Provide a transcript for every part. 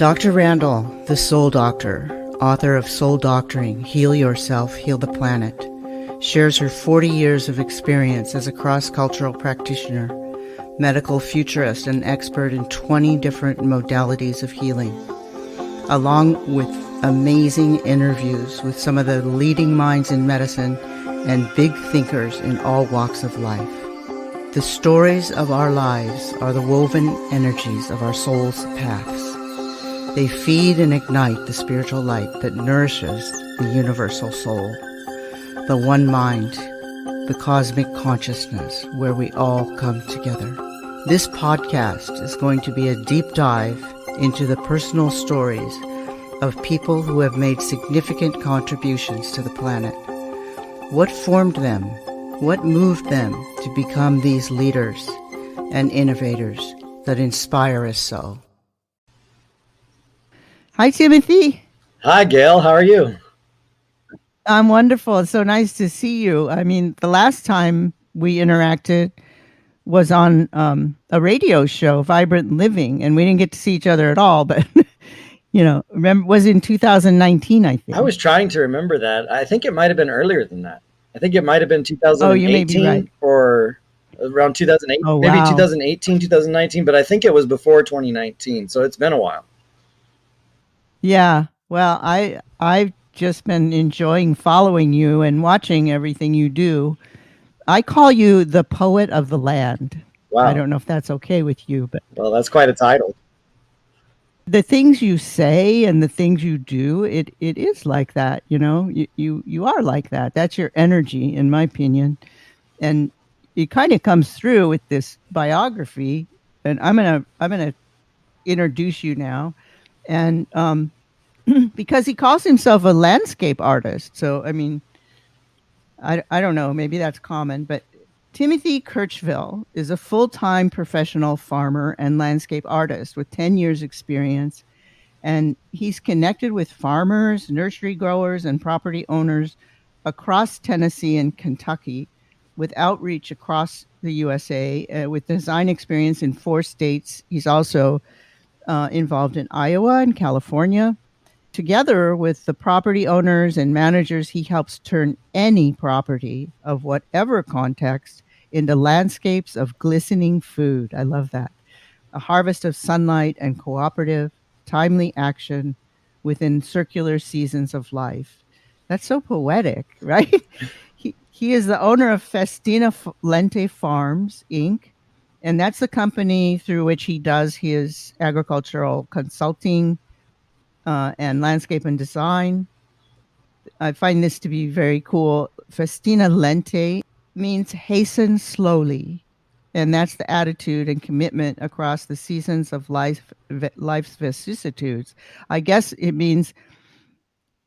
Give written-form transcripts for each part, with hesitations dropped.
Dr. Randall, the Soul Doctor, author of Soul Doctoring, Heal Yourself, Heal the Planet, shares her 40 years of experience as a cross-cultural practitioner, medical futurist, and expert in 20 different modalities of healing, along with amazing interviews with some of the leading minds in medicine and big thinkers in all walks of life. The stories of our lives are the woven energies of our soul's paths. They feed and ignite the spiritual light that nourishes the universal soul, the one mind, the cosmic consciousness where we all come together. This podcast is going to be a deep dive into the personal stories of people who have made significant contributions to the planet. What formed them? What moved them to become these leaders and innovators that inspire us so? Hi, Timothy. Hi, Gail. How are you? I'm wonderful. It's so nice to see you. I mean, the last time we interacted was on a radio show, Vibrant Living, and we didn't get to see each other at all. But, remember, was in 2019, I think. I was trying to remember that. I think it might have been earlier than that. I think it might have been 2018 you may be right. Or around 2008, maybe 2018, 2019, but I think it was before 2019. So it's been a while. Yeah. Well, I've just been enjoying following you and watching everything you do. I call you the poet of the land. Wow. I don't know if that's okay with you, but well, that's quite a title. The things you say and the things you do, it is like that, you are like that. That's your energy, in my opinion. And it kind of comes through with this biography. And I'm gonna introduce you now. And because he calls himself a landscape artist. So, I mean, I don't know, maybe that's common, but Timothy Kercheville is a full-time professional farmer and landscape artist with 10 years experience. And he's connected with farmers, nursery growers, and property owners across Tennessee and Kentucky with outreach across the USA with design experience in 4 states. He's also involved in Iowa and California. Together with the property owners and managers, he helps turn any property of whatever context into landscapes of glistening food. I love that. A harvest of sunlight and cooperative, timely action within circular seasons of life. That's so poetic, right? He is the owner of Festina Lente Farms, Inc., and that's the company through which he does his agricultural consulting and landscape and design. I find this to be very cool. Festina Lente means hasten slowly. And that's the attitude and commitment across the seasons of life's vicissitudes. I guess it means,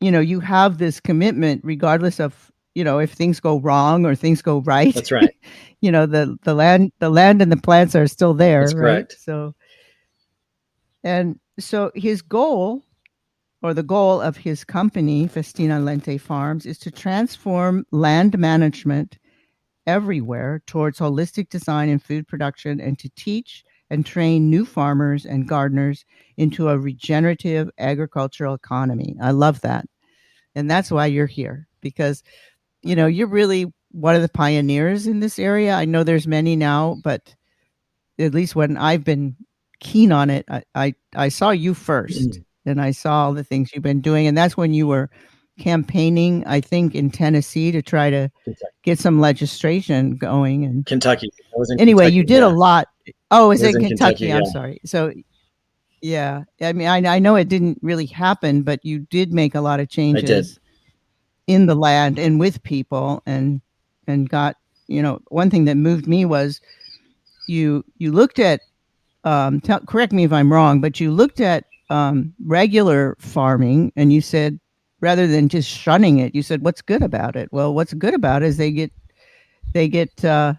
you have this commitment regardless of, if things go wrong or things go right. That's right. The land and the plants are still there. That's correct. Right? So his goal, or the goal of his company, Festina Lente Farms, is to transform land management everywhere towards holistic design and food production, and to teach and train new farmers and gardeners into a regenerative agricultural economy. I love that. And that's why you're here, because, you're really one of the pioneers in this area. I know there's many now, but at least when I've been keen on it, I saw you first. And I saw all the things you've been doing. And that's when you were campaigning, I think, in Tennessee to try to get some legislation going. And Kentucky. Anyway, Kentucky, you did a lot. Oh, is it in Kentucky? Yeah. I'm sorry. So, yeah. I mean, I know it didn't really happen, but you did make a lot of changes in the land and with people, and got, one thing that moved me was you looked at, correct me if I'm wrong, but you looked at regular farming, and you said, rather than just shunning it, you said, what's good about it? Well, what's good about it is they get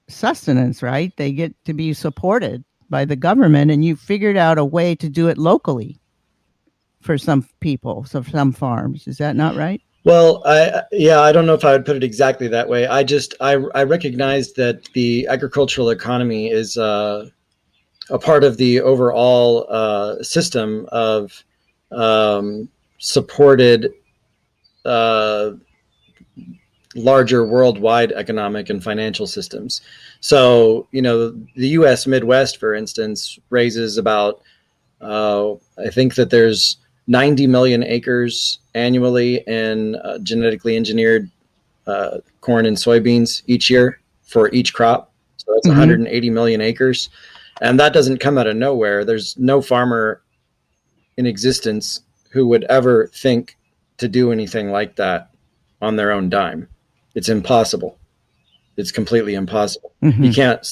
sustenance, right? They get to be supported by the government, and you figured out a way to do it locally for some people, so for some farms. Is that not right? Well, I don't know if I would put it exactly that way. I recognize that the agricultural economy is a part of the overall system of supported larger worldwide economic and financial systems. So, the U.S. Midwest, for instance, raises about, I think that there's 90 million acres annually in genetically engineered corn and soybeans each year for each crop. So that's 180 million acres. And that doesn't come out of nowhere. There's no farmer in existence who would ever think to do anything like that on their own dime. It's impossible. It's completely impossible. You can't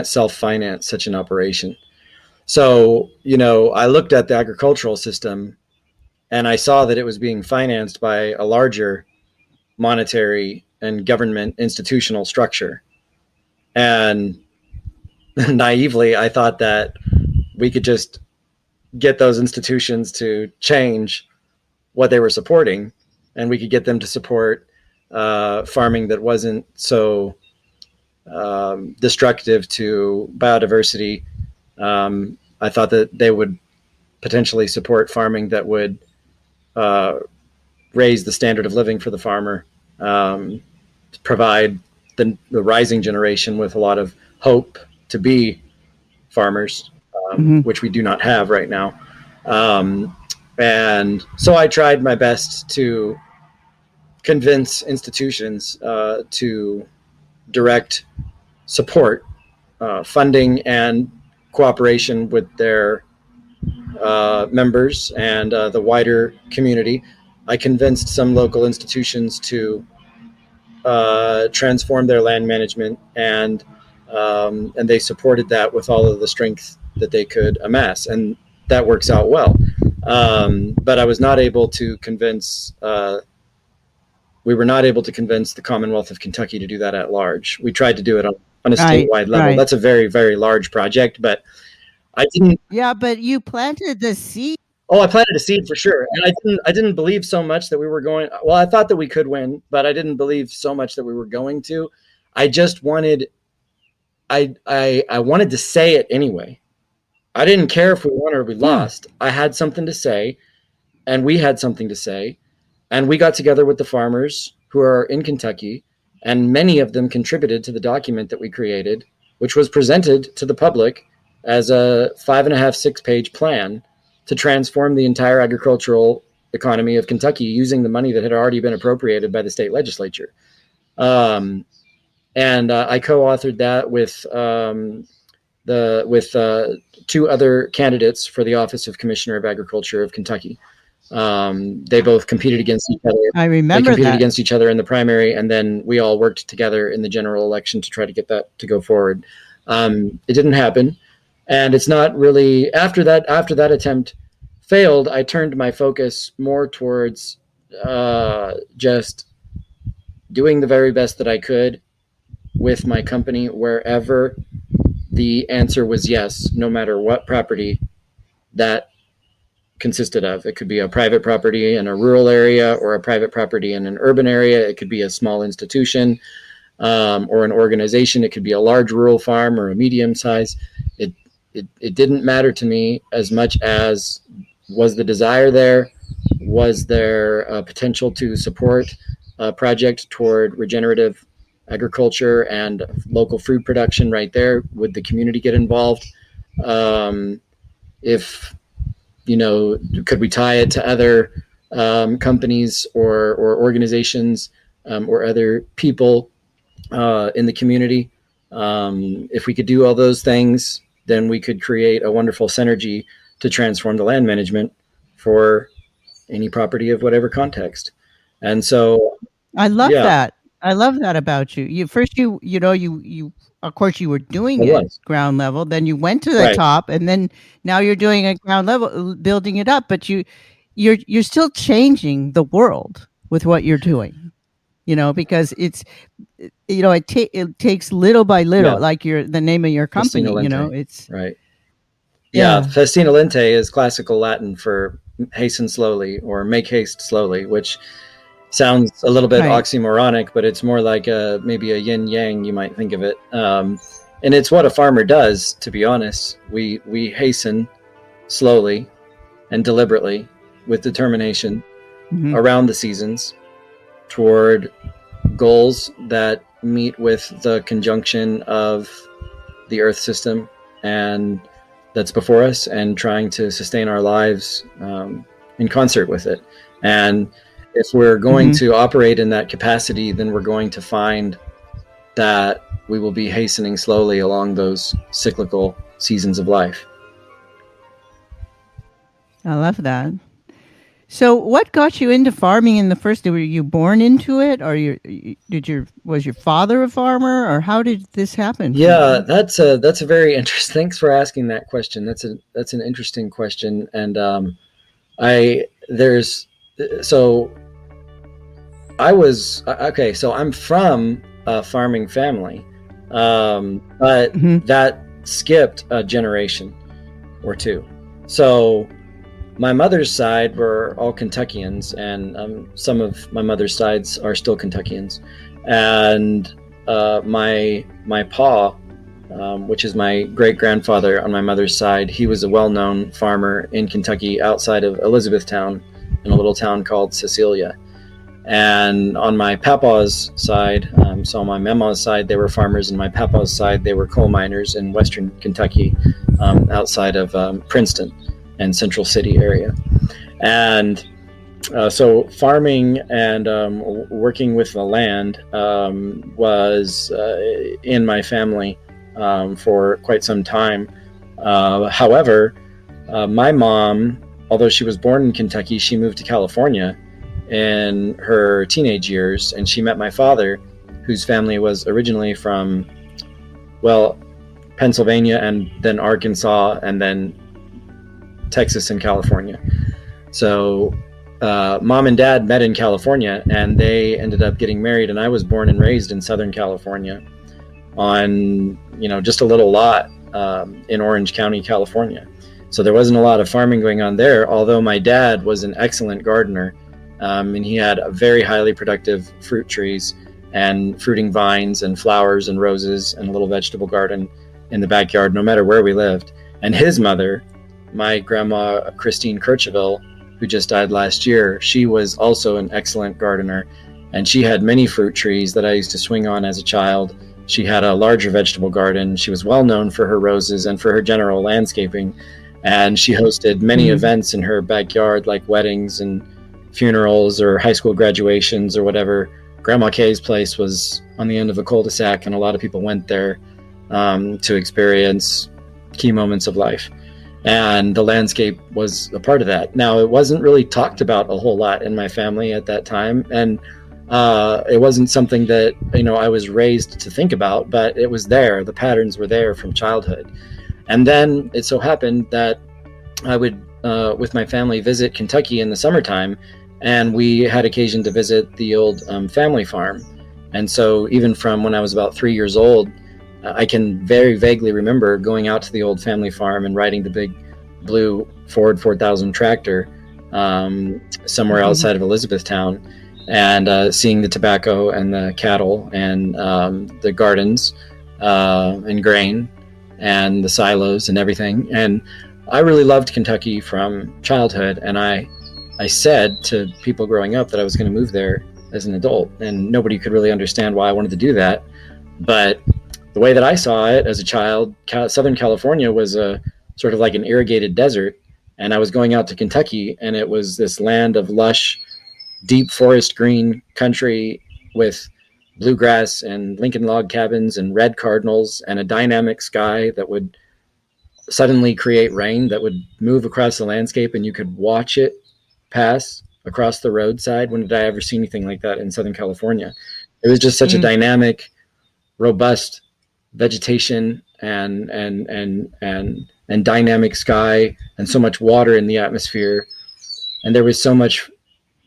self-finance such an operation. So, I looked at the agricultural system and I saw that it was being financed by a larger monetary and government institutional structure. And naively, I thought that we could just get those institutions to change what they were supporting, and we could get them to support farming that wasn't so destructive to biodiversity. I thought that they would potentially support farming that would raise the standard of living for the farmer, provide the rising generation with a lot of hope to be farmers, which we do not have right now. And so I tried my best to convince institutions to direct support, funding, and cooperation with their members and the wider community. I convinced some local institutions to transform their land management, and they supported that with all of the strength that they could amass, and that works out well. But I was not able to convince. We were not able to convince the Commonwealth of Kentucky to do that at large. We tried to do it on a statewide level. Right. That's a very, very large project, but I didn't. Yeah, but you planted the seed. Oh, I planted a seed for sure, and I didn't believe so much that we were going. Well, I thought that we could win, but I didn't believe so much that we were going to. I just wanted. I wanted to say it anyway. I didn't care if we won or we lost. I had something to say, and we had something to say, and we got together with the farmers who are in Kentucky, and many of them contributed to the document that we created, which was presented to the public as a 5.5, 6-page plan to transform the entire agricultural economy of Kentucky using the money that had already been appropriated by the state legislature. And I co-authored that with two other candidates for the office of Commissioner of Agriculture of Kentucky. They both competed against each other. I remember they competed against each other in the primary, and then we all worked together in the general election to try to get that to go forward. It didn't happen, and it's not really after that attempt failed. I turned my focus more towards just doing the very best that I could with my company wherever the answer was yes, no matter what property that consisted of. It could be a private property in a rural area or a private property in an urban area. It could be a small institution or an organization. It could be a large rural farm or a medium size. It didn't matter to me as much as was the desire there, was there a potential to support a project toward regenerative agriculture and local food production right there? Would the community get involved? If could we tie it to other companies or organizations or other people in the community? If we could do all those things, then we could create a wonderful synergy to transform the land management for any property of whatever context. And so I love that. I love that about you. You of course you were doing it ground level, then you went to the top, and then now you're doing it ground level, building it up, but you're still changing the world with what you're doing. Because it's it takes little by little, like the name of your company, it's right. Festina lente is classical Latin for hasten slowly or make haste slowly, which sounds a little bit oxymoronic, but it's more like maybe a yin yang, you might think of it. And it's what a farmer does, to be honest. We hasten slowly and deliberately with determination Mhm. around the seasons toward goals that meet with the conjunction of the earth system and that's before us, and trying to sustain our lives in concert with it. And if we're going Mhm. to operate in that capacity, then we're going to find that we will be hastening slowly along those cyclical seasons of life. I love that. So, what got you into farming in the first? Were you born into it, or was your father a farmer, or how did this happen for Yeah, you? that's a very interesting. Thanks for asking that question. That's an interesting question, and I there's so I was okay. So I'm from a farming family, but Hmm. that skipped a generation or two. So my mother's side were all Kentuckians, and some of my mother's sides are still Kentuckians. And my pa, which is my great grandfather on my mother's side, he was a well-known farmer in Kentucky outside of Elizabethtown, in a little town called Cecilia. And on my papa's side, so on my mama's side, they were farmers, and my papa's side, they were coal miners in western Kentucky, outside of Princeton and Central City area. And so farming and working with the land was in my family for quite some time. However, my mom, although she was born in Kentucky, she moved to California in her teenage years, and she met my father, whose family was originally from, well, Pennsylvania, and then Arkansas, and then Texas and California. So mom and dad met in California, and they ended up getting married, and I was born and raised in Southern California on, just a little lot in Orange County, California. So there wasn't a lot of farming going on there, although my dad was an excellent gardener, and he had a very highly productive fruit trees and fruiting vines and flowers and roses and a little vegetable garden in the backyard, no matter where we lived. And his mother, my grandma Christine Kercheville, who just died last year, she was also an excellent gardener, and she had many fruit trees that I used to swing on as a child. She had a larger vegetable garden. She was well known for her roses and for her general landscaping, and she hosted many Hmm. events in her backyard, like weddings and funerals or high school graduations or whatever. Grandma Kay's place was on the end of a cul-de-sac, and a lot of people went there to experience key moments of life. And the landscape was a part of that. Now, it wasn't really talked about a whole lot in my family at that time, and it wasn't something that I was raised to think about, but it was there. The patterns were there from childhood. And then it so happened that I would, with my family, visit Kentucky in the summertime, and we had occasion to visit the old family farm. And so, even from when I was about 3 years old, I can very vaguely remember going out to the old family farm and riding the big blue Ford 4000 tractor somewhere Hmm. outside of Elizabethtown, and seeing the tobacco and the cattle and the gardens and grain and the silos and everything. And I really loved Kentucky from childhood, and I said to people growing up that I was going to move there as an adult, and nobody could really understand why I wanted to do that. But the way that I saw it as a child, Southern California was a sort of like an irrigated desert, and I was going out to Kentucky, and it was this land of lush, deep forest green country with bluegrass and Lincoln log cabins and red cardinals and a dynamic sky that would suddenly create rain that would move across the landscape, and you could watch it pass across the roadside. When did I ever see anything like that in Southern California? It was just such a Mm. dynamic, robust vegetation and dynamic sky, and so much water in the atmosphere, and there was so much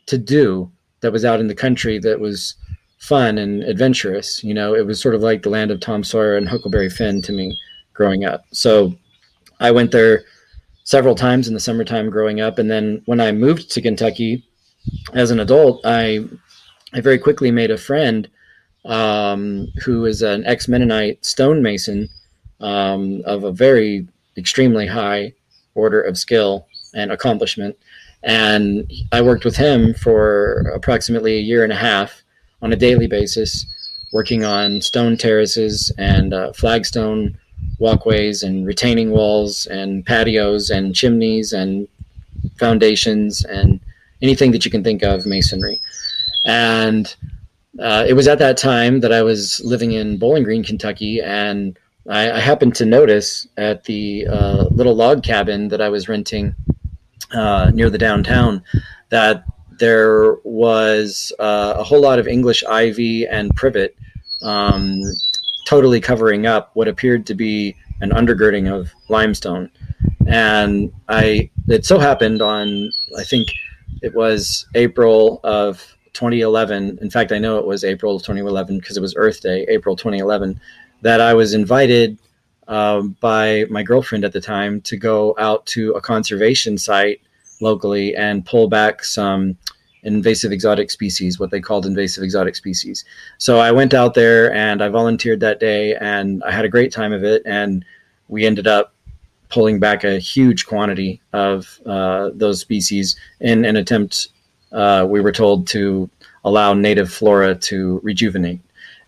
to do that was out in the country that was fun and adventurous. It was sort of like the land of Tom Sawyer and Huckleberry Finn to me growing up. So I went there several times in the summertime growing up, and then when I moved to Kentucky as an adult, I very quickly made a friend who is an ex Mennonite stonemason of a very extremely high order of skill and accomplishment. And I worked with him for approximately a year and a half on a daily basis, working on stone terraces and flagstone walkways and retaining walls and patios and chimneys and foundations and anything that you can think of masonry. And it was at that time that I was living in Bowling Green, Kentucky, and I happened to notice at the little log cabin that I was renting near the downtown that there was a whole lot of English ivy and privet, um, totally covering up what appeared to be an undergirding of limestone. And it so happened on, I think it was April of 2011. In fact, I know it was April of 2011 because it was Earth Day, April 2011, that I was invited by my girlfriend at the time to go out to a conservation site locally and pull back some invasive exotic species, what they called invasive exotic species. So I went out there and I volunteered that day and I had a great time of it. And we ended up pulling back a huge quantity of those species in an attempt, we were told, to allow native flora to rejuvenate.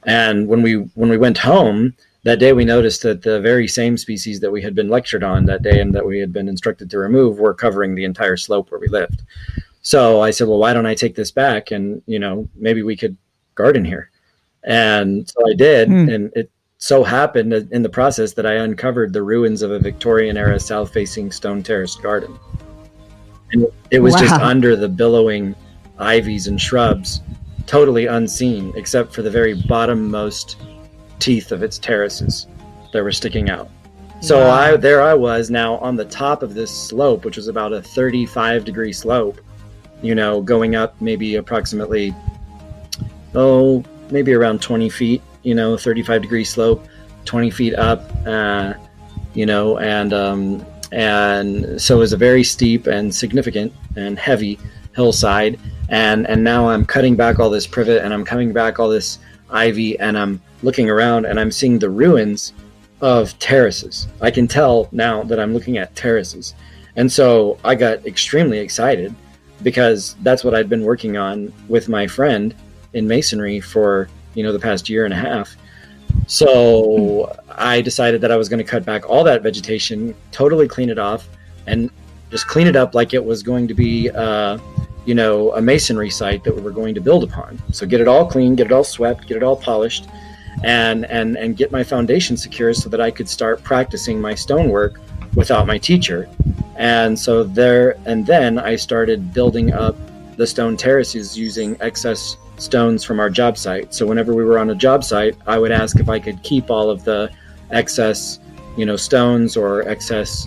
And when we went home that day, we noticed that the very same species that we had been lectured on that day and that we had been instructed to remove were covering the entire slope where we lived. So I said, well, why don't I take this back and, maybe we could garden here. And so I did. And it so happened in the process that I uncovered the ruins of a Victorian era south facing stone terraced garden. And it was just under the billowing ivies and shrubs, totally unseen, except for the very bottommost teeth of its terraces that were sticking out. So there I was now on the top of this slope, which was about a 35-degree slope, going up maybe approximately, maybe around 20 feet, 35-degree slope, 20 feet up, and so it was a very steep and significant and heavy hillside. And now I'm cutting back all this privet and I'm cutting back all this ivy and I'm looking around and I'm seeing the ruins of terraces. I can tell now that I'm looking at terraces. And so I got extremely excited because that's what I'd been working on with my friend in masonry for, the past year and a half. So I decided that I was going to cut back all that vegetation, totally clean it off, and just clean it up like it was going to be, a masonry site that we were going to build upon. So get it all clean, get it all swept, get it all polished, and get my foundation secure so that I could start practicing my stonework without my teacher. And then I started building up the stone terraces using excess stones from our job site. So whenever we were on a job site, I would ask if I could keep all of the excess, stones or excess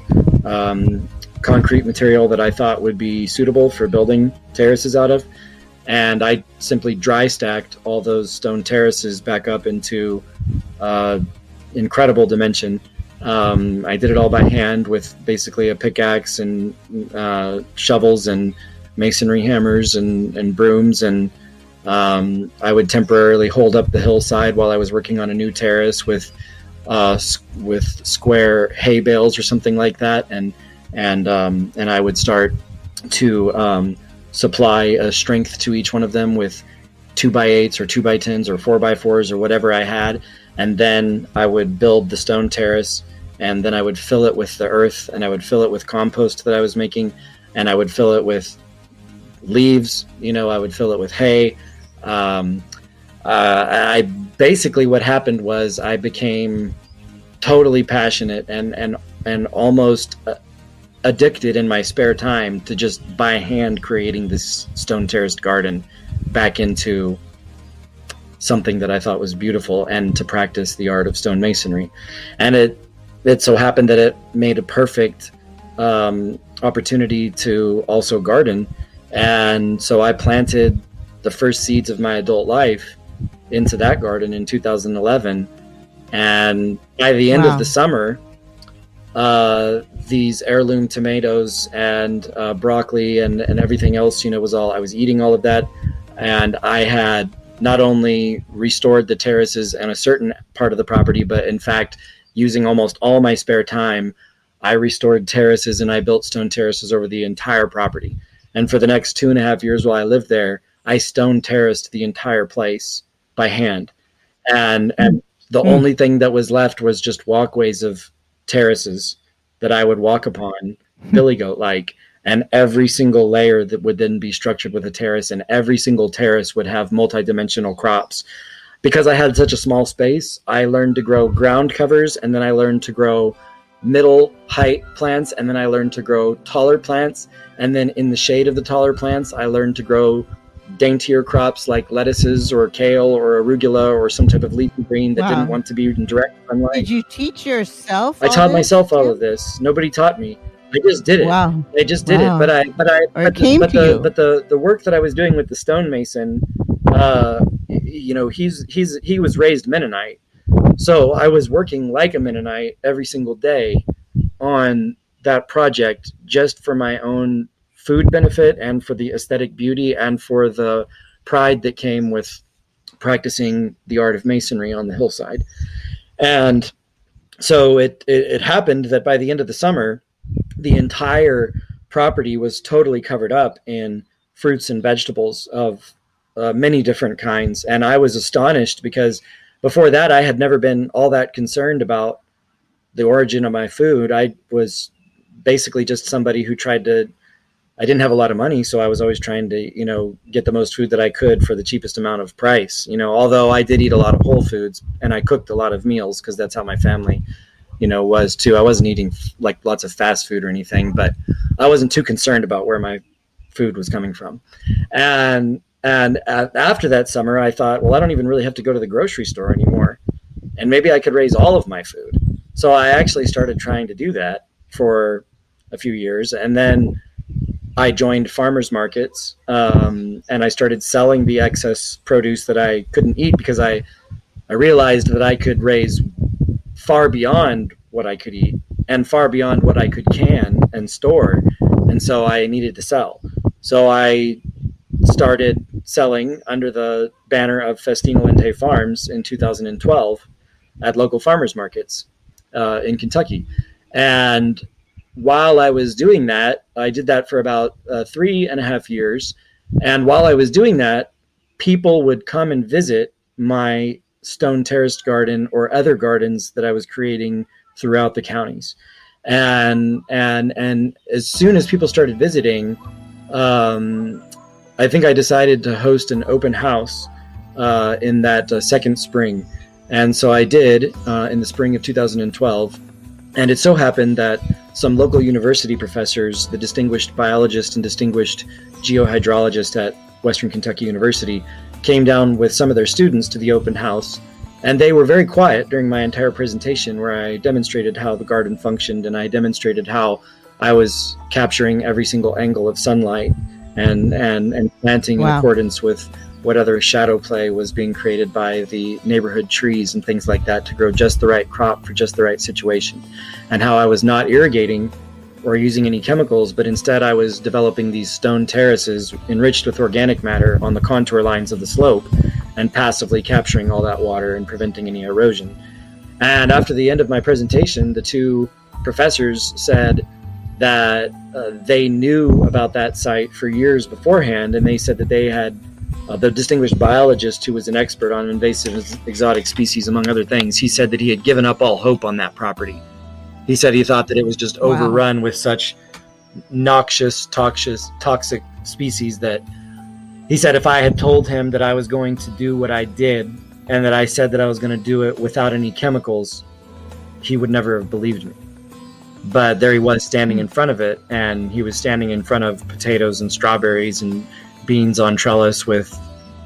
concrete material that I thought would be suitable for building terraces out of. And I simply dry stacked all those stone terraces back up into incredible dimension. I did it all by hand with basically a pickaxe and shovels and masonry hammers and brooms, and I would temporarily hold up the hillside while I was working on a new terrace with square hay bales or something like that, and I would start to supply a strength to each one of them with 2x8s or 2x10s or 4x4s or whatever I had, and then I would build the stone terrace, and then I would fill it with the earth, and I would fill it with compost that I was making, and I would fill it with leaves, I would fill it with hay. I basically, what happened was I became totally passionate and almost addicted in my spare time to just by hand creating this stone terraced garden back into something that I thought was beautiful and to practice the art of stonemasonry. And it so happened that it made a perfect opportunity to also garden. And so I planted the first seeds of my adult life into that garden in 2011. And by the end of the summer, these heirloom tomatoes and broccoli and everything else, I was eating all of that. And I had not only restored the terraces and a certain part of the property, but in fact using almost all my spare time, I restored terraces and I built stone terraces over the entire property. And for the next 2.5 years while I lived there, I stone terraced the entire place by hand. And the Mm. only thing that was left was just walkways of terraces that I would walk upon, billy goat like, and every single layer that would then be structured with a terrace, and every single terrace would have multi-dimensional crops. Because I had such a small space, I learned to grow ground covers, and then I learned to grow middle height plants, and then I learned to grow taller plants, and then in the shade of the taller plants, I learned to grow daintier crops like lettuces or kale or arugula or some type of leafy green that didn't Wow. want to be in direct sunlight. Did you teach yourself I all taught this, myself all Tim? of this. Nobody taught me. I just did it. Wow. I just did it. Wow. Or it came to you. But the work that I was doing with the stonemason, he was raised Mennonite, so I was working like a Mennonite every single day on that project just for my own food benefit and for the aesthetic beauty and for the pride that came with practicing the art of masonry on the hillside. And so it happened that by the end of the summer, the entire property was totally covered up in fruits and vegetables of many different kinds. And I was astonished because before that, I had never been all that concerned about the origin of my food. I was basically just somebody who tried to, I didn't have a lot of money, so I was always trying to, get the most food that I could for the cheapest amount of price. Although I did eat a lot of whole foods and I cooked a lot of meals because that's how my family, was too. I wasn't eating like lots of fast food or anything, but I wasn't too concerned about where my food was coming from. And after that summer, I thought, well, I don't even really have to go to the grocery store anymore, and maybe I could raise all of my food. So I actually started trying to do that for a few years, and then I joined farmers markets, and I started selling the excess produce that I couldn't eat because I realized that I could raise far beyond what I could eat and far beyond what I could can and store, and so I needed to sell. So I started selling under the banner of Festina Lente Farms in 2012 at local farmers markets in Kentucky. And while I was doing that, I did that for about 3.5 years. And while I was doing that, people would come and visit my stone terraced garden or other gardens that I was creating throughout the counties. And as soon as people started visiting, I think I decided to host an open house in that second spring. And so I did in the spring of 2012. And it so happened that some local university professors, the distinguished biologist and distinguished geohydrologist at Western Kentucky University, came down with some of their students to the open house. And they were very quiet during my entire presentation, where I demonstrated how the garden functioned, and I demonstrated how I was capturing every single angle of sunlight and planting in accordance with what other shadow play was being created by the neighborhood trees and things like that to grow just the right crop for just the right situation, and how I was not irrigating or using any chemicals, but instead I was developing these stone terraces enriched with organic matter on the contour lines of the slope and passively capturing all that water and preventing any erosion. And after the end of my presentation, the two professors said that they knew about that site for years beforehand, and they said that they had the distinguished biologist who was an expert on invasive exotic species, among other things, he said that he had given up all hope on that property. He said he thought that it was just overrun with such noxious, toxic species that he said if I had told him that I was going to do what I did and that I said that I was going to do it without any chemicals, he would never have believed me. But there he was standing in front of it, and he was standing in front of potatoes and strawberries and beans on trellis with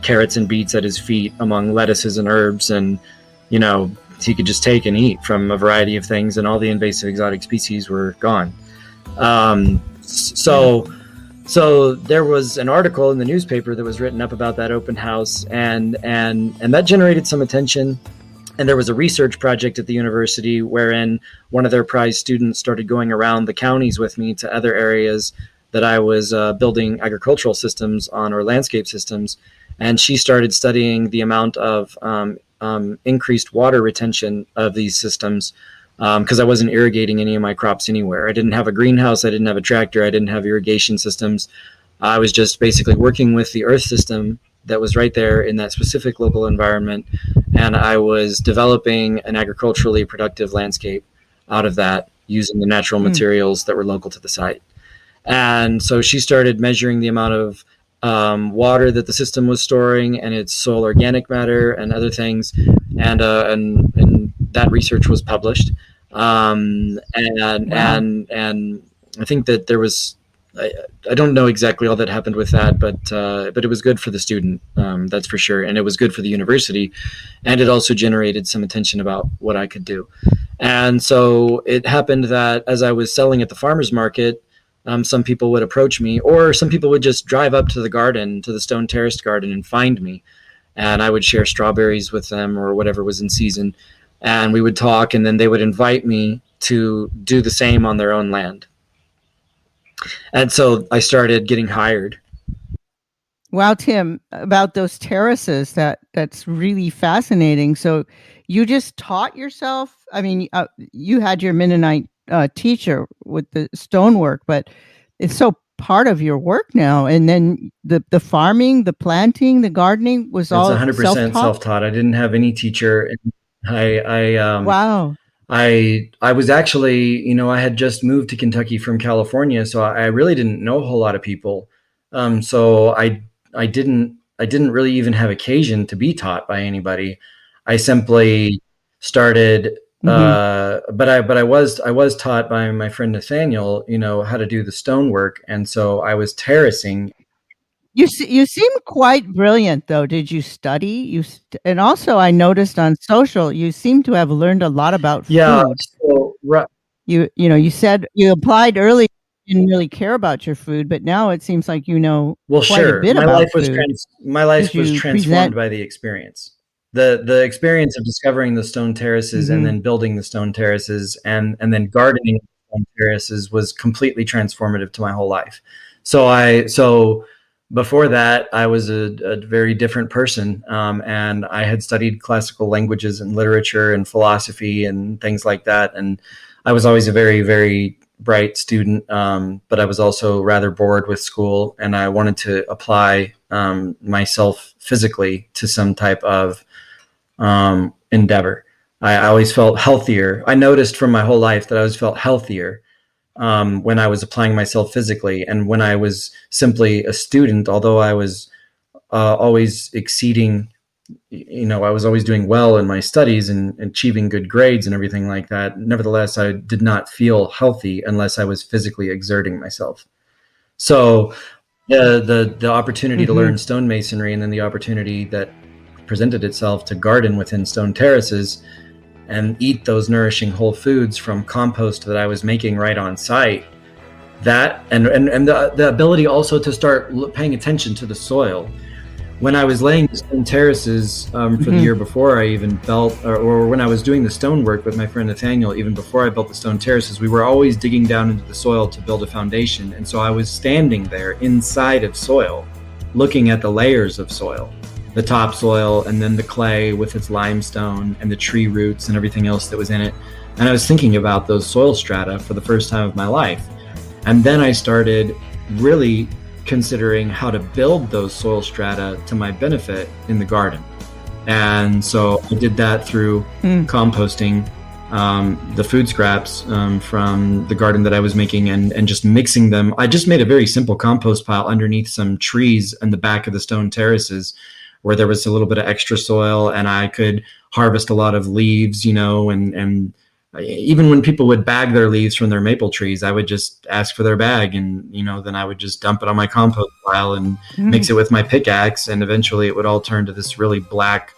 carrots and beets at his feet among lettuces and herbs, and he could just take and eat from a variety of things, and all the invasive exotic species were gone. So there was an article in the newspaper that was written up about that open house, and that generated some attention. And there was a research project at the university wherein one of their prize students started going around the counties with me to other areas that I was building agricultural systems on, or landscape systems. And she started studying the amount of increased water retention of these systems because I wasn't irrigating any of my crops anywhere. I didn't have a greenhouse. I didn't have a tractor. I didn't have irrigation systems. I was just basically working with the earth system that was right there in that specific local environment. And I was developing an agriculturally productive landscape out of that using the natural materials that were local to the site. And so she started measuring the amount of water that the system was storing and its soil organic matter and other things. And that research was published. And I think that there was, I don't know exactly all that happened with that, but it was good for the student, that's for sure. And it was good for the university. And it also generated some attention about what I could do. And so it happened that as I was selling at the farmer's market, some people would approach me, or some people would just drive up to the garden, to the stone terraced garden, and find me. And I would share strawberries with them or whatever was in season. And we would talk, and then they would invite me to do the same on their own land. And so I started getting hired. Wow, Tim, about those terraces, that's really fascinating. So you just taught yourself? I mean, you had your Mennonite teacher with the stonework, but it's so part of your work now. And then the farming, the planting, the gardening was all 100% self-taught. I didn't have any teacher. Wow. I was actually, I had just moved to Kentucky from California, so I really didn't know a whole lot of people. So I didn't really even have occasion to be taught by anybody. I simply started, but I was taught by my friend Nathaniel, how to do the stonework, and so I was terracing. You seem quite brilliant, though. Did you study? And also, I noticed on social, you seem to have learned a lot about food. Yeah. So, you said you applied early, didn't really care about your food, but now it seems like quite a bit about food. My life was transformed by the experience. The experience of discovering the stone terraces and then building the stone terraces and then gardening stone terraces was completely transformative to my whole life. So before that, I was a very different person, and I had studied classical languages and literature and philosophy and things like that. And I was always a very, very bright student, but I was also rather bored with school, and I wanted to apply myself physically to some type of endeavor. I always felt healthier. I noticed from my whole life that I always felt healthier when I was applying myself physically. And when I was simply a student, although I was always exceeding, I was always doing well in my studies and achieving good grades and everything like that. Nevertheless, I did not feel healthy unless I was physically exerting myself. So the opportunity to learn stonemasonry, and then the opportunity that presented itself to garden within stone terraces and eat those nourishing whole foods from compost that I was making right on site, that and the ability also to start paying attention to the soil. When I was laying the stone terraces for the year before I even built, or when I was doing the stonework with my friend Nathaniel, even before I built the stone terraces, we were always digging down into the soil to build a foundation. And so I was standing there inside of soil, looking at the layers of soil, the topsoil, and then the clay with its limestone and the tree roots and everything else that was in it. And I was thinking about those soil strata for the first time of my life. And then I started really considering how to build those soil strata to my benefit in the garden. And so I did that through composting the food scraps from the garden that I was making and just mixing them. I just made a very simple compost pile underneath some trees in the back of the stone terraces, where there was a little bit of extra soil, and I could harvest a lot of leaves, and even when people would bag their leaves from their maple trees, I would just ask for their bag, and then I would just dump it on my compost pile and mix it with my pickaxe, and eventually it would all turn to this really black,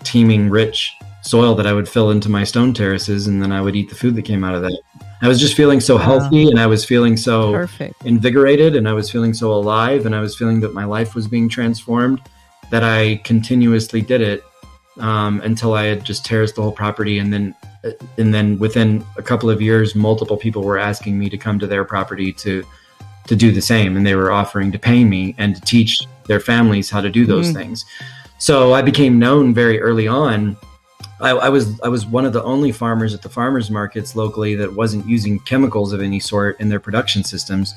teeming, rich soil that I would fill into my stone terraces, and then I would eat the food that came out of that. I was just feeling so healthy, and I was feeling so invigorated, and I was feeling so alive, and I was feeling that my life was being transformed, that I continuously did it until I had just terraced the whole property. And then within a couple of years, multiple people were asking me to come to their property to do the same. And they were offering to pay me and to teach their families how to do those things. So I became known very early on. I was one of the only farmers at the farmers markets locally that wasn't using chemicals of any sort in their production systems.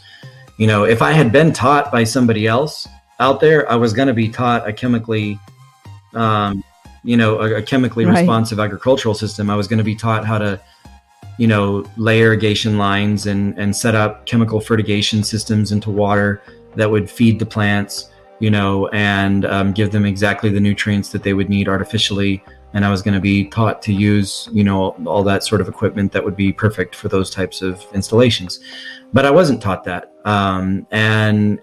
You know, if I had been taught by somebody else out there, I was going to be taught a chemically, a chemically Right. responsive agricultural system. I was going to be taught how to, lay irrigation lines and set up chemical fertigation systems into water that would feed the plants, and give them exactly the nutrients that they would need artificially. And I was going to be taught to use, all that sort of equipment that would be perfect for those types of installations. But I wasn't taught that, and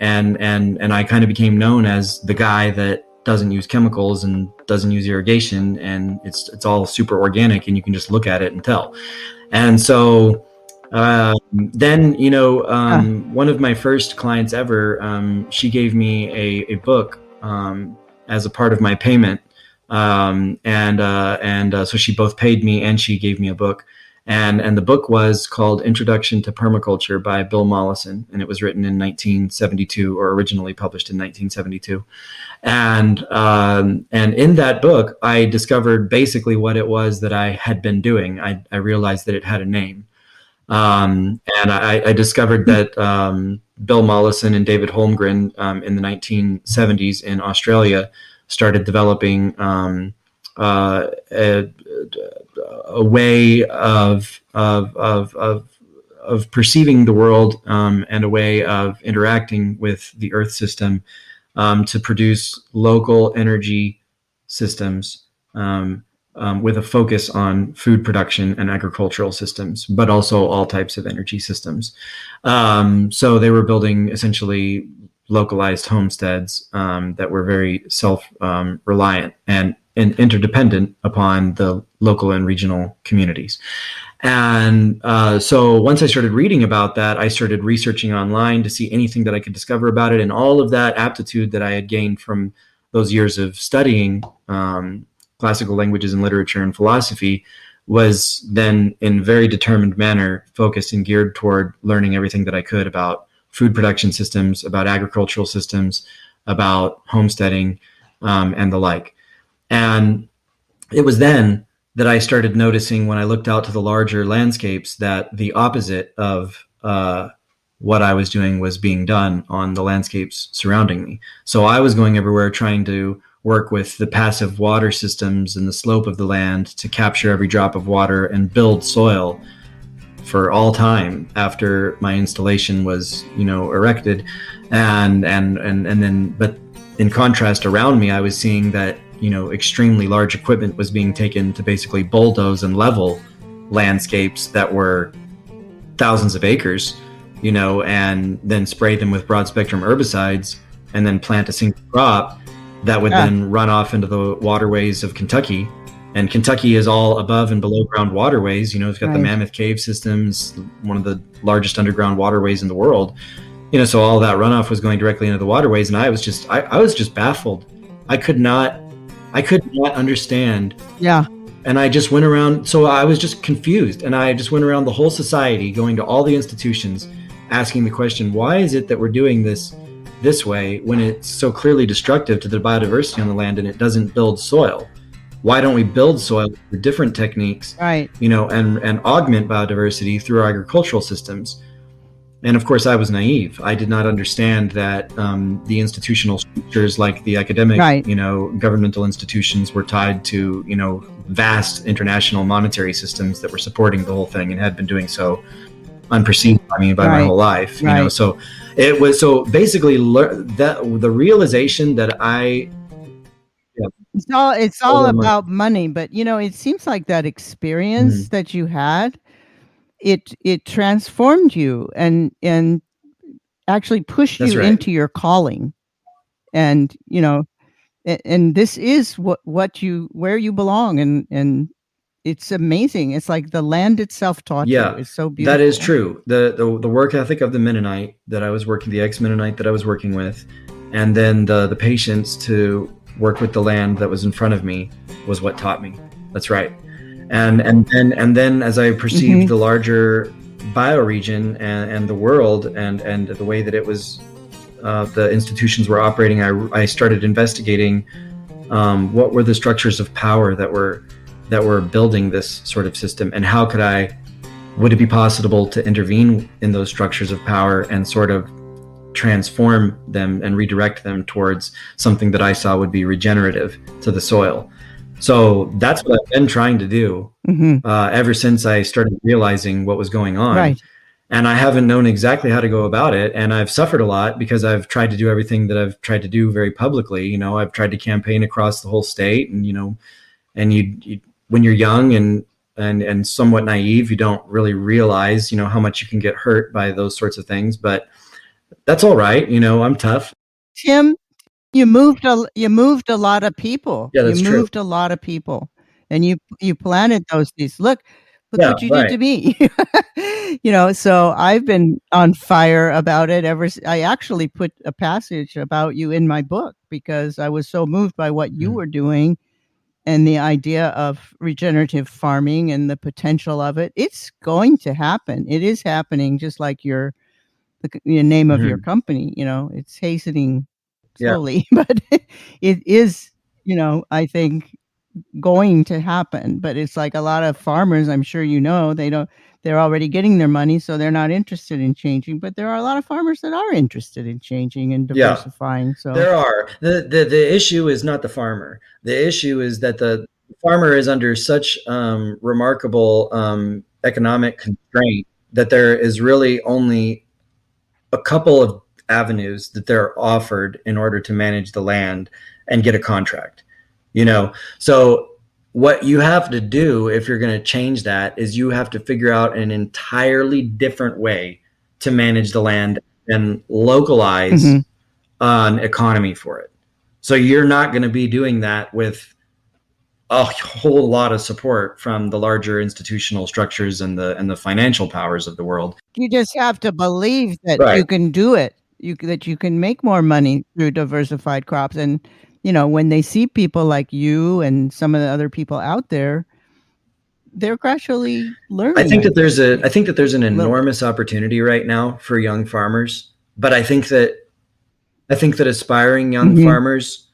I kind of became known as the guy that doesn't use chemicals and doesn't use irrigation, and it's all super organic, and you can just look at it and tell. And so then, one of my first clients ever, she gave me a book as a part of my payment. So she both paid me and she gave me a book. And the book was called Introduction to Permaculture by Bill Mollison. And it was written in 1972, or originally published in 1972. And in that book, I discovered basically what it was that I had been doing. I realized that it had a name. And I discovered that Bill Mollison and David Holmgren in the 1970s in Australia started developing a way of perceiving the world, and a way of interacting with the Earth system, to produce local energy systems, with a focus on food production and agricultural systems, but also all types of energy systems. So they were building essentially localized homesteads that were very self-reliant and interdependent upon the local and regional communities. And so once I started reading about that, I started researching online to see anything that I could discover about it. And all of that aptitude that I had gained from those years of studying classical languages and literature and philosophy was then in a very determined manner focused and geared toward learning everything that I could about food production systems, about agricultural systems, about homesteading, and the like. And it was then that I started noticing, when I looked out to the larger landscapes, that the opposite of what I was doing was being done on the landscapes surrounding me. So I was going everywhere trying to work with the passive water systems and the slope of the land to capture every drop of water and build soil for all time after my installation was, erected. And then, but in contrast around me, I was seeing that, extremely large equipment was being taken to basically bulldoze and level landscapes that were thousands of acres, and then spray them with broad spectrum herbicides and then plant a single crop that would then run off into the waterways of Kentucky. And Kentucky is all above and below ground waterways. It's got the Mammoth Cave systems, one of the largest underground waterways in the world. So all that runoff was going directly into the waterways. And I was just baffled. I could not understand. Yeah. And I just went around. So I was just confused. And I just went around the whole society, going to all the institutions, asking the question, why is it that we're doing this way when it's so clearly destructive to the biodiversity on the land and it doesn't build soil? Why don't we build soil with different techniques, right, and augment biodiversity through our agricultural systems? And of course, I was naive. I did not understand that the institutional structures, like the academic, right, governmental institutions, were tied to, vast international monetary systems that were supporting the whole thing and had been doing so unperceived by me by my whole life. So it was basically the realization that it's all about money. But it seems like that experience that you had, it transformed you and actually pushed you into your calling. And and this is where you belong, and it's amazing. It's like the land itself taught you. It's so beautiful. That is true. The work ethic of the Mennonite that I was working, the ex-Mennonite that I was working with, and then the patience to work with the land that was in front of me was what taught me. That's right. And then as I perceived the larger bioregion and the world and the way that it was, the institutions were operating, I started investigating What were the structures of power that were building this sort of system, and how would it be possible to intervene in those structures of power and sort of transform them and redirect them towards something that I saw would be regenerative to the soil. So that's what I've been trying to do ever since I started realizing what was going on. Right. And I haven't known exactly how to go about it. And I've suffered a lot because I've tried to do everything that I've tried to do very publicly. You know, I've tried to campaign across the whole state, and, you know, and you when you're young and somewhat naive, you don't really realize, you know, how much you can get hurt by those sorts of things. But that's all right. You know, I'm tough. Tim, you moved a lot of people. Yeah, that's you true. moved a lot of people, and you planted those seeds. Look Yeah, what you did to right. me. You know, so I've been on fire about it I actually put a passage about you in my book because I was so moved by what you were doing and the idea of regenerative farming and the potential of it. It's going to happen. It is happening, just like the name of your company. You know, it's hastening Yeah. slowly, but it is, you know, I think going to happen. But it's like a lot of farmers, I'm sure you know, they're already getting their money, so they're not interested in changing. But there are a lot of farmers that are interested in changing and Yeah. diversifying. So There are. The issue is not the farmer. The issue is that the farmer is under such remarkable economic constraint that there is really only a couple of avenues that they're offered in order to manage the land and get a contract. You know, so what you have to do if you're going to change that is you have to figure out an entirely different way to manage the land and localize an economy for it. So you're not going to be doing that with a whole lot of support from the larger institutional structures and the financial powers of the world. You just have to believe that Right. you can do it. That you can make more money through diversified crops. And, you know, when they see people like you and some of the other people out there, they're gradually learning. I think that there's an enormous opportunity right now for young farmers, but I think that aspiring young farmers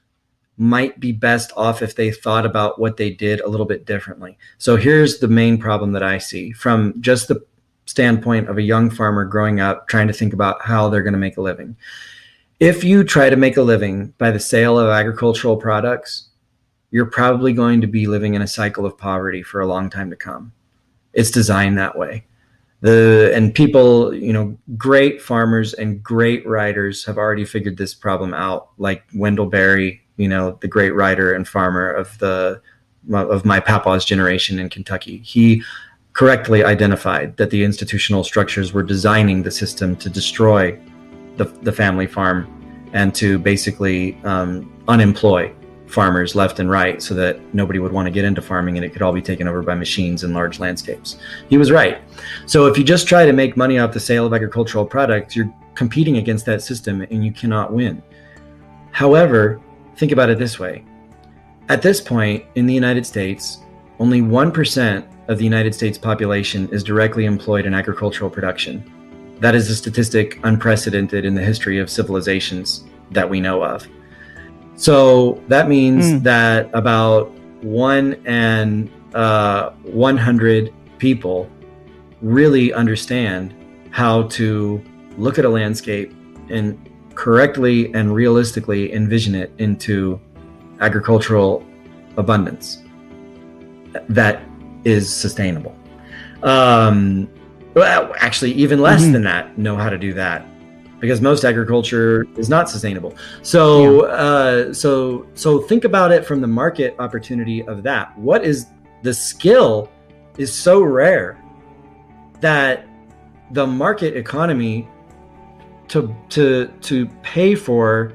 might be best off if they thought about what they did a little bit differently. So here's the main problem that I see from just the standpoint of a young farmer growing up, trying to think about how they're going to make a living. If you try to make a living by the sale of agricultural products, you're probably going to be living in a cycle of poverty for a long time to come. It's designed that way. And people, you know, great farmers and great writers have already figured this problem out, like Wendell Berry, you know, the great writer and farmer of my papa's generation in Kentucky. He correctly identified that the institutional structures were designing the system to destroy the family farm and to basically unemploy farmers left and right so that nobody would want to get into farming and it could all be taken over by machines and large landscapes. He was right. So if you just try to make money off the sale of agricultural products, you're competing against that system and you cannot win. However, think about it this way. At this point in the United States, only 1% of the United States population is directly employed in agricultural production. That is a statistic unprecedented in the history of civilizations that we know of. So that means that about 1 in 100 people really understand how to look at a landscape and correctly and realistically envision it into agricultural abundance that is sustainable. Well, actually, even less than that know how to do that, because most agriculture is not sustainable. So, so think about it from the market opportunity of that. What is the skill is so rare that the market economy to pay for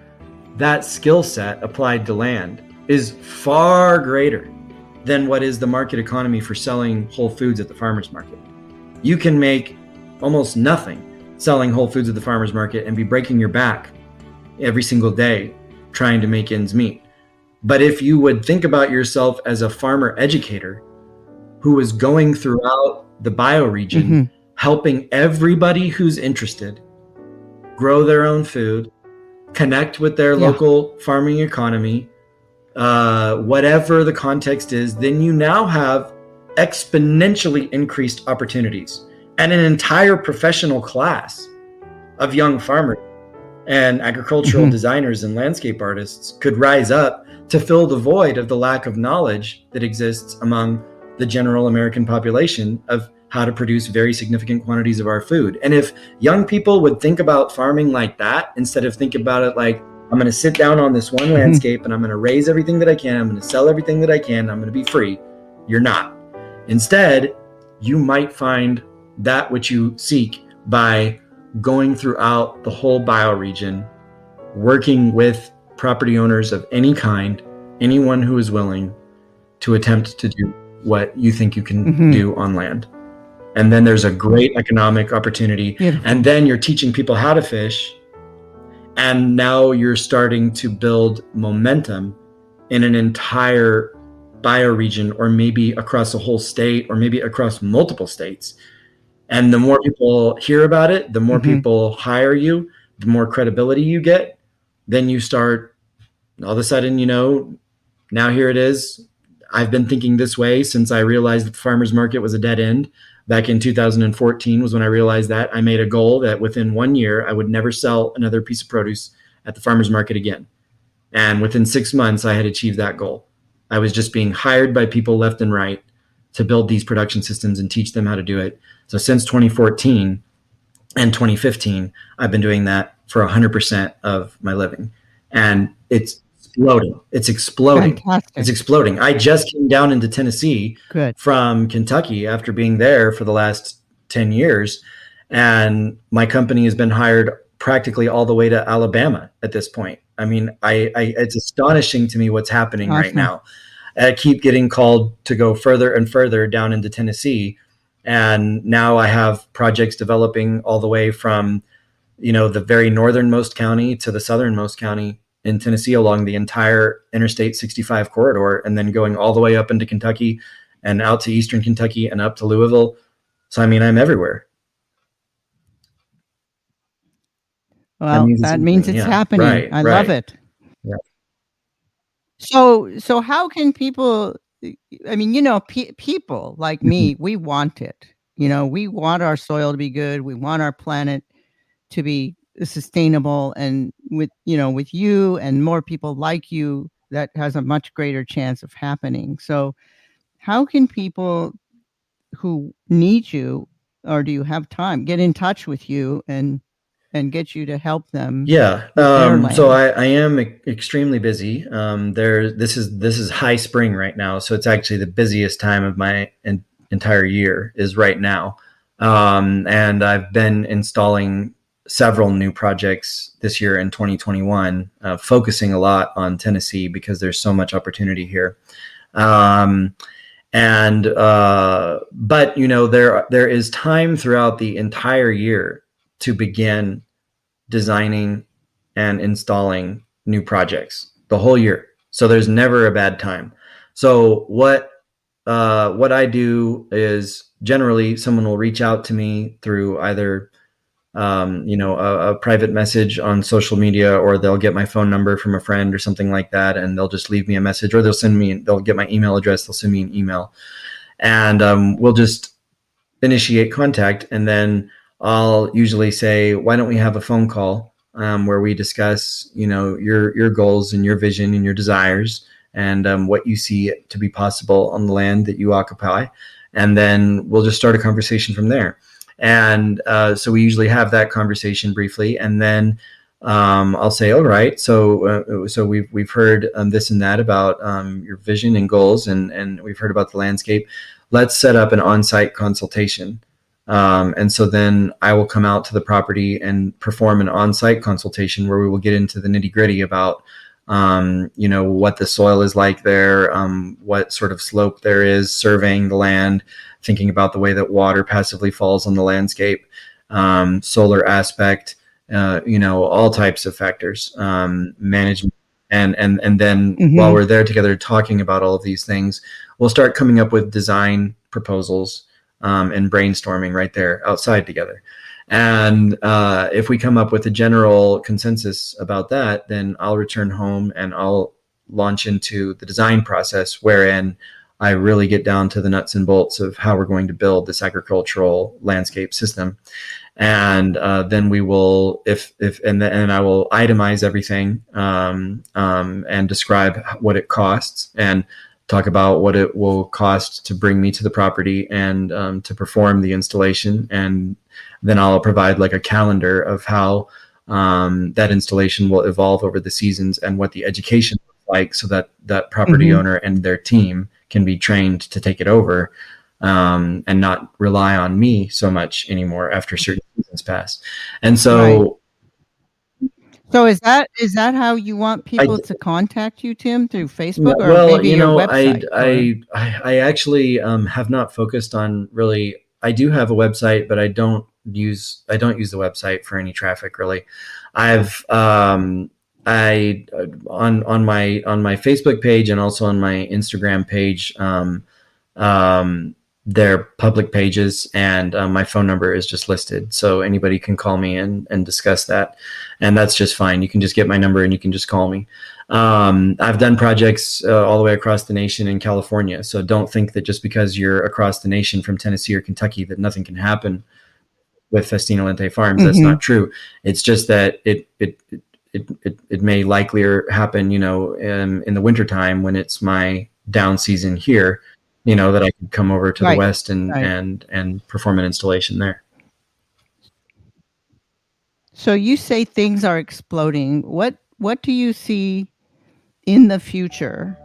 that skill set applied to land is far greater than what is the market economy for selling whole foods at the farmer's market. You can make almost nothing selling whole foods at the farmer's market and be breaking your back every single day trying to make ends meet. But if you would think about yourself as a farmer educator who is going throughout the bioregion, helping everybody who's interested grow their own food, connect with their local farming economy, whatever the context is, then you now have exponentially increased opportunities and an entire professional class of young farmers and agricultural Mhm. designers and landscape artists could rise up to fill the void of the lack of knowledge that exists among the general American population of how to produce very significant quantities of our food. And if young people would think about farming like that, instead of think about it like, I'm going to sit down on this one Mhm. landscape and I'm going to raise everything that I can, I'm going to sell everything that I can, I'm going to be free, you're not. Instead, you might find that which you seek by going throughout the whole bioregion, working with property owners of any kind, anyone who is willing to attempt to do what you think you can Mhm. do on land. And then there's a great economic opportunity. And Beautiful. then you're teaching people how to fish. And now you're starting to build momentum in an entire bioregion, or maybe across a whole state, or maybe across multiple states. And the more people hear about it, the more Mhm. people hire you, the more credibility you get. Then you start, all of a sudden, now here it is. I've been thinking this way since I realized that the farmer's market was a dead end. Back in 2014 was when I realized that. I made a goal that within 1 year, I would never sell another piece of produce at the farmer's market again. And within 6 months, I had achieved that goal. I was just being hired by people left and right to build these production systems and teach them how to do it. So since 2014 and 2015, I've been doing that for 100% of my living. And it's exploding. It's exploding. It's Fantastic. exploding. I just came down into Tennessee Good. from Kentucky after being there for the last 10 years. And my company has been hired practically all the way to Alabama at this point. I mean, it's astonishing to me what's happening right Awesome. now. I keep getting called to go further and further down into Tennessee. And now I have projects developing all the way from, the very northernmost county to the southernmost county in Tennessee along the entire Interstate 65 corridor, and then going all the way up into Kentucky and out to eastern Kentucky and up to Louisville. So, I mean, I'm everywhere. That Well, means it's that means happening. it's Yeah. happening. Right. I love Right. it. Yeah. So how can people I mean, people like Mhm. me, we want it. We want our soil to be good. We want our planet to be sustainable, and with you and more people like you, that has a much greater chance of happening. So, how can people who need you, or do you have time, get in touch with you and get you to help them Yeah. with their So land? I am extremely busy. This is high spring right now, so it's actually the busiest time of my entire year is right now. And I've been installing several new projects this year in 2021, focusing a lot on Tennessee because there's so much opportunity here. Um, and but there is time throughout the entire year to begin designing and installing new projects the whole year. So there's never a bad time. So what I do is generally someone will reach out to me through either a private message on social media, or they'll get my phone number from a friend or something like that, and they'll just leave me a message, or they'll get my email address, they'll send me an email, and we'll just initiate contact, and then I'll usually say, why don't we have a phone call where we discuss, your goals and your vision and your desires, and what you see to be possible on the land that you occupy, and then we'll just start a conversation from there. And so we usually have that conversation briefly, and then I'll say, all right, so we've heard this and that about your vision and goals, and we've heard about the landscape. Let's set up an on-site consultation. And so then I will come out to the property and perform an on-site consultation where we will get into the nitty-gritty about what the soil is like there, what sort of slope there is, surveying the land, thinking about the way that water passively falls on the landscape, solar aspect, all types of factors, management. And then while Mhm. we're there together talking about all of these things, we'll start coming up with design proposals, and brainstorming right there outside together. And if we come up with a general consensus about that, then I'll return home and I'll launch into the design process, wherein I really get down to the nuts and bolts of how we're going to build this agricultural landscape system. And then we will, and I will itemize everything, and describe what it costs, and talk about what it will cost to bring me to the property and to perform the installation. And then I'll provide like a calendar of how that installation will evolve over the seasons and what the education looks like, so that that property owner and their team can be trained to take it over, and not rely on me so much anymore after certain seasons pass. And so, so is that how you want people to contact you, Tim, through Facebook, or well, maybe your website? I actually have not focused on really. I do have a website, but I don't use the website for any traffic really. I've I on my Facebook page and also on my Instagram page, they're public pages, and my phone number is just listed, so anybody can call me and discuss that, and that's just fine. You can just get my number and you can just call me. I've done projects all the way across the nation in California, so don't think that just because you're across the nation from Tennessee or Kentucky that nothing can happen with Festina Lente Farms. That's not true. It's just that it may likelier happen, in the wintertime when it's my down season here, that I could come over to the West and perform an installation there. So you say things are exploding. What do you see in the future?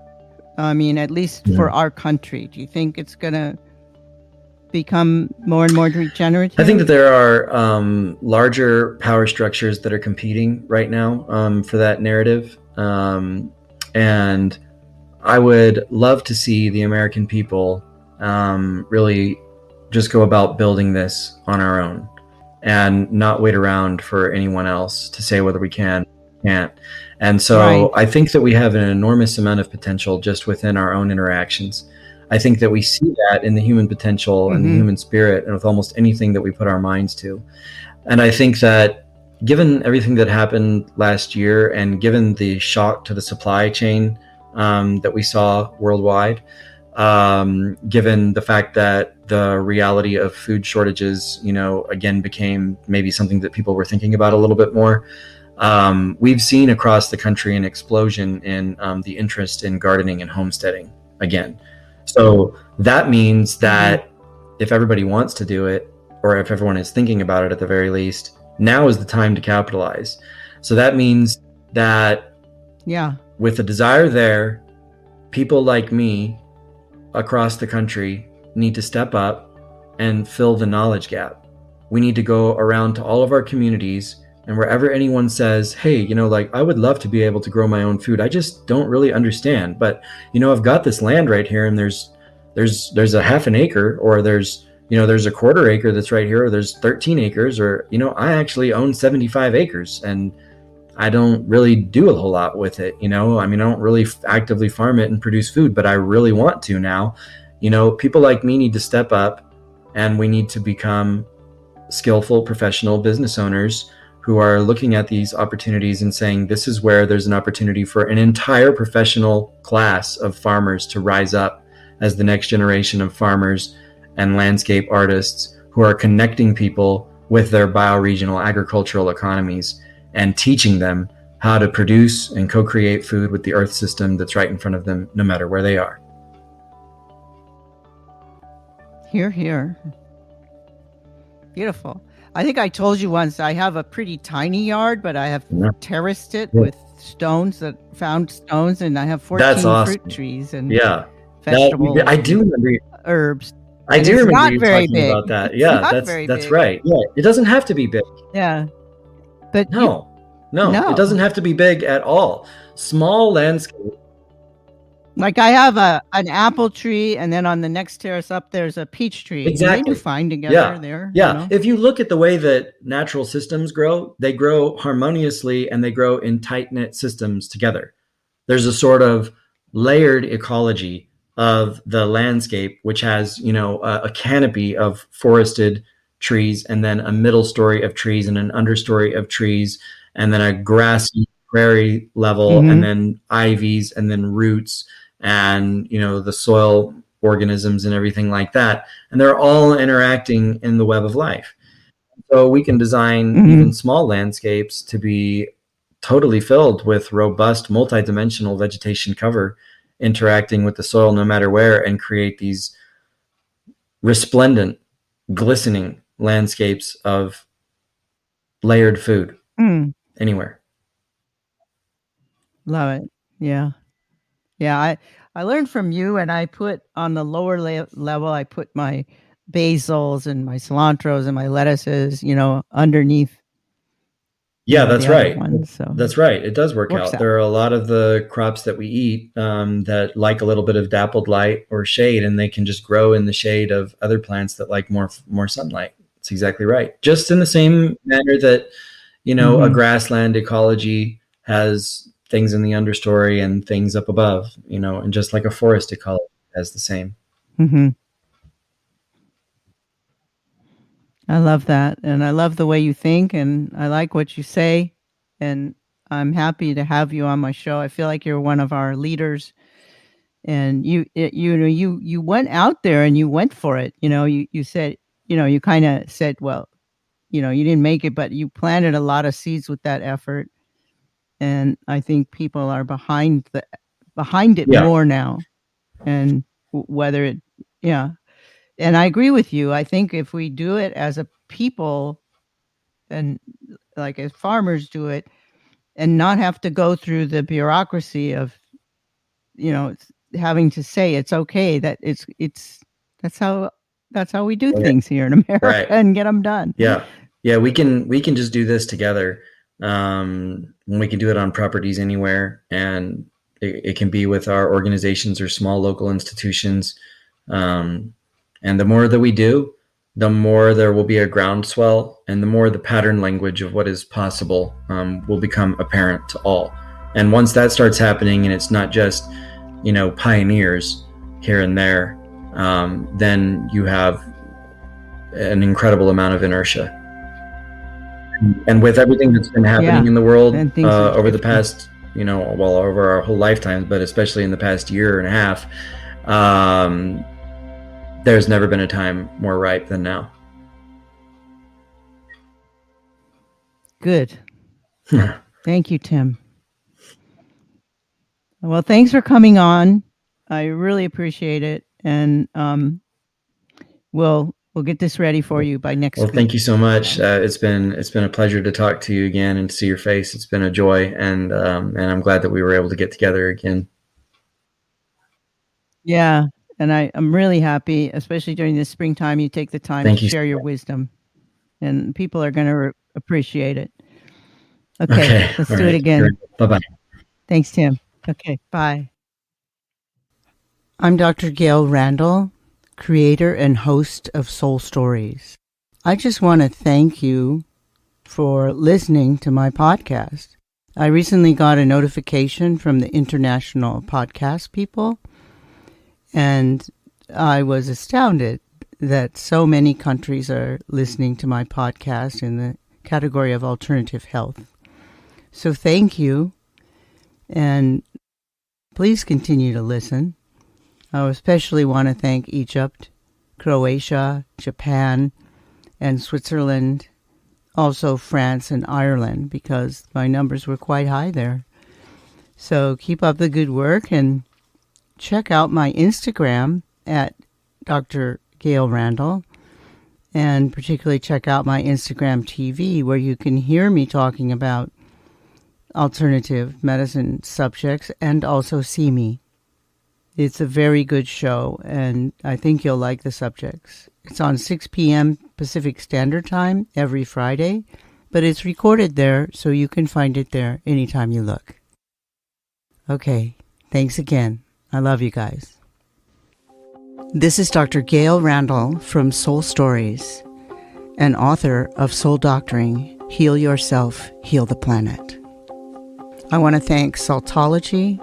I mean, at least for our country, do you think it's going to become more and more regenerative? I think that there are larger power structures that are competing right now for that narrative. And I would love to see the American people really just go about building this on our own and not wait around for anyone else to say whether we can or can't. And so I think that we have an enormous amount of potential just within our own interactions. I think that we see that in the human potential and the human spirit, and with almost anything that we put our minds to. And I think that given everything that happened last year, and given the shock to the supply chain that we saw worldwide, given the fact that the reality of food shortages, again became maybe something that people were thinking about a little bit more, we've seen across the country an explosion in the interest in gardening and homesteading again. So that means that if everybody wants to do it, or if everyone is thinking about it at the very least, now is the time to capitalize. So that means that with the desire there, people like me across the country need to step up and fill the knowledge gap. We need to go around to all of our communities, and wherever anyone says, hey, I would love to be able to grow my own food. I just don't really understand, but I've got this land right here, and there's a half an acre, or there's a quarter acre that's right here, or there's 13 acres, or I actually own 75 acres and I don't really do a whole lot with it. I don't really actively farm it and produce food, but I really want to now. People like me need to step up, and we need to become skillful professional business owners who are looking at these opportunities and saying, this is where there's an opportunity for an entire professional class of farmers to rise up as the next generation of farmers and landscape artists who are connecting people with their bioregional agricultural economies and teaching them how to produce and co-create food with the earth system that's right in front of them, no matter where they are. Hear, hear. Beautiful. I think I told you once, I have a pretty tiny yard, but I have terraced it with found stones, and I have 14 fruit trees and vegetables. I do remember herbs. I do remember you talking about that. Yeah, that's right. Yeah, it doesn't have to be big. Yeah, but no, it doesn't have to be big at all. Small landscape. Like I have an apple tree, and then on the next terrace up, there's a peach tree. Exactly. And they do fine together there. Yeah. If you look at the way that natural systems grow, they grow harmoniously and they grow in tight-knit systems together. There's a sort of layered ecology of the landscape, which has, a canopy of forested trees, and then a middle story of trees and an understory of trees, and then a grassy prairie level, and Mm-hmm. then ivies, and then roots, and the soil organisms and everything like that, and they're all interacting in the web of life. So we can design Mm-hmm. even small landscapes to be totally filled with robust multidimensional vegetation cover interacting with the soil no matter where, and create these resplendent, glistening landscapes of layered food Mm. anywhere. Love it. Yeah. Yeah, I learned from you, and I put on the lower level, I put my basils and my cilantros and my lettuces, underneath, Yeah, the that's other right. ones, so That's right. It does work works out. out. There are a lot of the crops that we eat that like a little bit of dappled light or shade, and they can just grow in the shade of other plants that like more sunlight. It's exactly right. Just in the same manner that a Mhm. grassland ecology has things in the understory and things up above, and just like a forest ecology has the same. Mhm. I love that, and I love the way you think, and I like what you say, and I'm happy to have you on my show. I feel like you're one of our leaders, and you went out there and you went for it. You said, you kinda said, well, you didn't make it, but you planted a lot of seeds with that effort, and I think people are behind it Yeah. more now, and whether it yeah, and I agree with you. I think if we do it as a people, and like as farmers do it, and not have to go through the bureaucracy of, having to say it's okay, that it's that's how we do Right. things here in America Right. and get them done. Yeah. Yeah. We can just do this together. We can do it on properties anywhere, and it can be with our organizations or small local institutions. Um, and the more that we do, the more there will be a groundswell, and the more the pattern language of what is possible will become apparent to all. And once that starts happening, and it's not just, pioneers here and there, then you have an incredible amount of inertia. And with everything that's been happening Yeah, in the world and things are over the shifting. past, well, over our whole lifetimes, but especially in the past year and a half, um, there's never been a time more ripe than now. Good. Thank you, Tim. Well, thanks for coming on. I really appreciate it, and we'll get this ready for you by Well, next thank you week. so much. So It's been a pleasure to talk to you again and to see your face. It's been a joy, and I'm glad that we were able to get together again. yeah, and I'm really happy, especially during this springtime, you take the time to Thank you. share your wisdom, and people are going to appreciate it. Okay, Okay. let's All do it right. again. Bye bye. Thanks, Tim. Okay, bye. I'm Dr. Gail Randall, creator and host of Soul Stories. I just want to thank you for listening to my podcast. I recently got a notification from the International Podcast People, and I was astounded that so many countries are listening to my podcast in the category of alternative health. So thank you, and please continue to listen. I especially want to thank Egypt, Croatia, Japan, and Switzerland, also France and Ireland, because my numbers were quite high there. So keep up the good work, and check out my Instagram at Dr. Gail Randall, and particularly check out my Instagram TV, where you can hear me talking about alternative medicine subjects and also see me. It's a very good show, and I think you'll like the subjects. It's on 6 p.m. Pacific Standard Time every Friday, but it's recorded there, so you can find it there anytime you look. Okay, thanks again. I love you guys. This is Dr. Gail Randall from Soul Stories, and author of Soul Doctoring, Heal Yourself, Heal the Planet. I want to thank Saltology,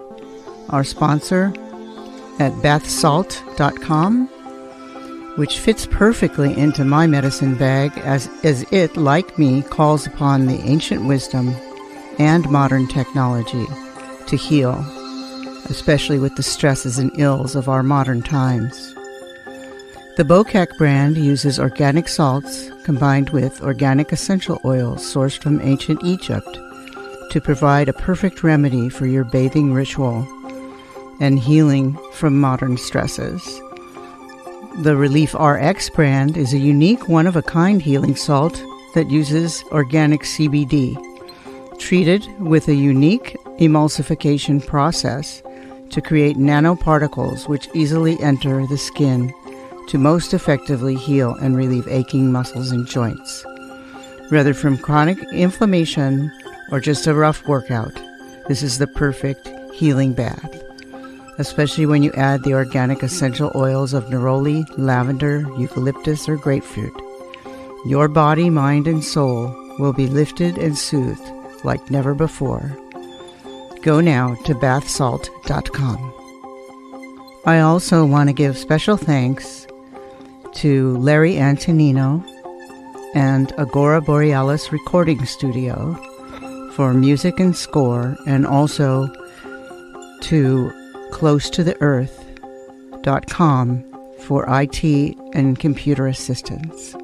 our sponsor, at bathsalt.com, which fits perfectly into my medicine bag as it, like me, calls upon the ancient wisdom and modern technology to heal, especially with the stresses and ills of our modern times. The Bokek brand uses organic salts combined with organic essential oils sourced from ancient Egypt to provide a perfect remedy for your bathing ritual and healing from modern stresses. The Relief RX brand is a unique one-of-a-kind healing salt that uses organic CBD, treated with a unique emulsification process to create nanoparticles which easily enter the skin to most effectively heal and relieve aching muscles and joints. Whether from chronic inflammation or just a rough workout, this is the perfect healing bath, especially when you add the organic essential oils of neroli, lavender, eucalyptus, or grapefruit. Your body, mind, and soul will be lifted and soothed like never before. Go now to bathsalt.com. I also want to give special thanks to Larry Antonino and Agora Borealis Recording Studio for music and score, and also to closetotheearth.com for IT and computer assistance.